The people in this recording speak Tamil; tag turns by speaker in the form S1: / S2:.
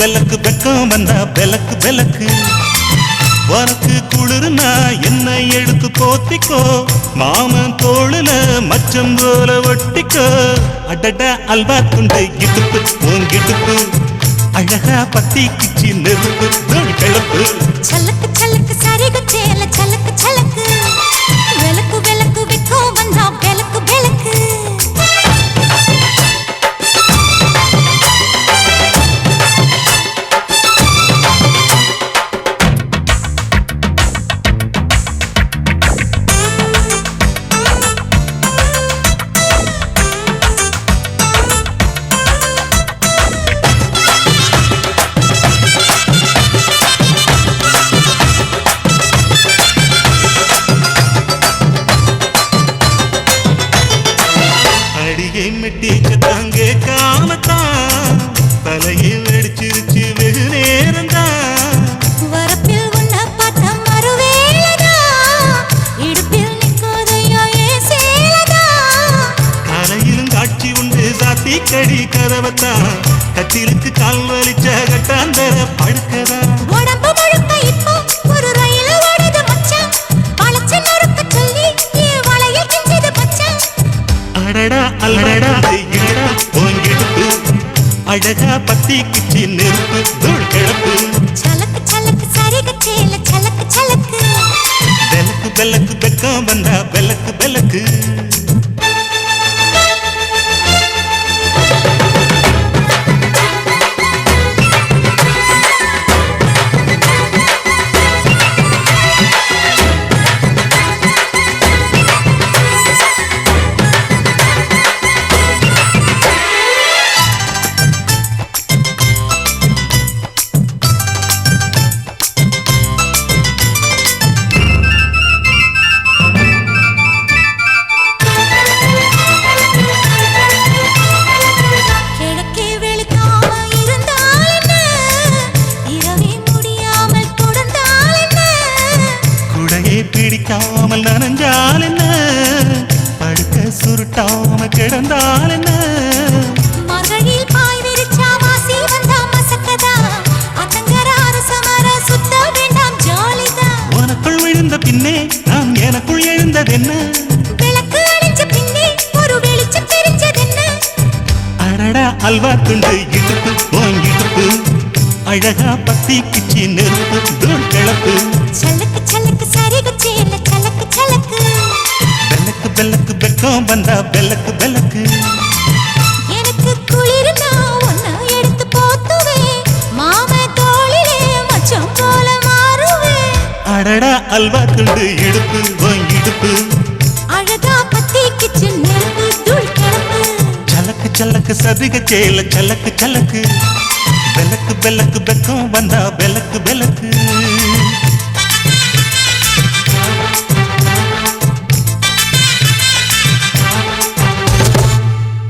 S1: பெலக்கு வெக்கம் வந்தா பெலக்கு பெலக்கு உனக்கு குளிர்னா என்னை எடுத்து போத்திக்கோ மாமன் தோளுல மச்சம் போல ஒட்டிக்கோ அடடா அல்வா துண்டை இடுப்பு உங்கிடுப்பு அழகா பத்தி கிச்சி நெருப்பு கிளப்பு
S2: சலக்கு சலக்கு சரிகு சேல சலக்கு சலக்கு வெலக்கு வெலக்கு வெக்கம் வந்தா பெலக்கு பெலக்கு
S1: மெட்டிச்சத்தாங்கே காமத்தான் தலையை வெடிச்சிருச்சு வெகு நேரம்தான்
S2: வரப்பில் உன்ன பார்த்த மறுவேளதா இடுப்பில் நிற்கோதையோ ஏ சேலதா
S1: கலையிலும் காட்சி உண்டு சாத்தி கடி கதவத்தான் கத்திலுக்கு கால் வலிச்ச கட்டாந்தர படுக்கதா
S2: உடம்பு முழுக்க இப்போ ஒரு ரயில் ஓடுது மச்சான் பழச்ச நொறுக்க சொல்லி என் வளையில் கிஞ்சது மச்சான்
S1: அடடா அல்லடா உங்கிடுப்பு அழகா பத்தி கிச்சி நெருப்பு தூள் கிளப்பு
S2: சலக்கு சலக்கு சரிகு சேல சலக்கு சலக்கு
S1: பெலக்கு பெலக்கு வெக்கம் வந்தா பெலக்கு பெலக்கு பிடிக்காமல் நனஞ்சால் என்ன படுக்க சுருட்டாம கிடந்தால் என்ன
S2: மகளில் பாய் விரிச்சா வாசி வந்தா மசக்கதா அத்தங்கர அரசமர சுத்த வேண்டாம் ஜாலிதா
S1: உனக்குள் விழுந்த பின்னே நான் எனக்குள் எழுந்ததென்ன
S2: விளக்கு அணைஞ்ச பின்னே ஒரு வெளிச்சம் தெரிஞ்சதென்ன
S1: அடடா அல்வா துண்டு இடுப்பு இடுப்பு அழகா பத்தி கிச்சி நெருப்பு தூள் கிளப்பு
S2: சலக்கு சலக்கு சரிகு சேல சலக்கு சலக்கு
S1: பெலக்கு பெலக்கு வெக்கம் வந்தா பெலக்கு பெலக்கு
S2: எனக்கு குளிர்னா உன்னை எடுத்து போத்துவே மாம தோளிலே மச்சம் போல மாறுவே
S1: அடடா அல்வா துண்டு இடுப்பு இடுப்பு
S2: அழகா பத்தி கிச்சு நெருப்பு தூள் கிளப்பு
S1: சலக்கு சலக்கு சதிக சேல சலக்கு சலக்கு பெலக்கு பெலக்கு வெக்கம் வந்தா பெலக்கு பெலக்கு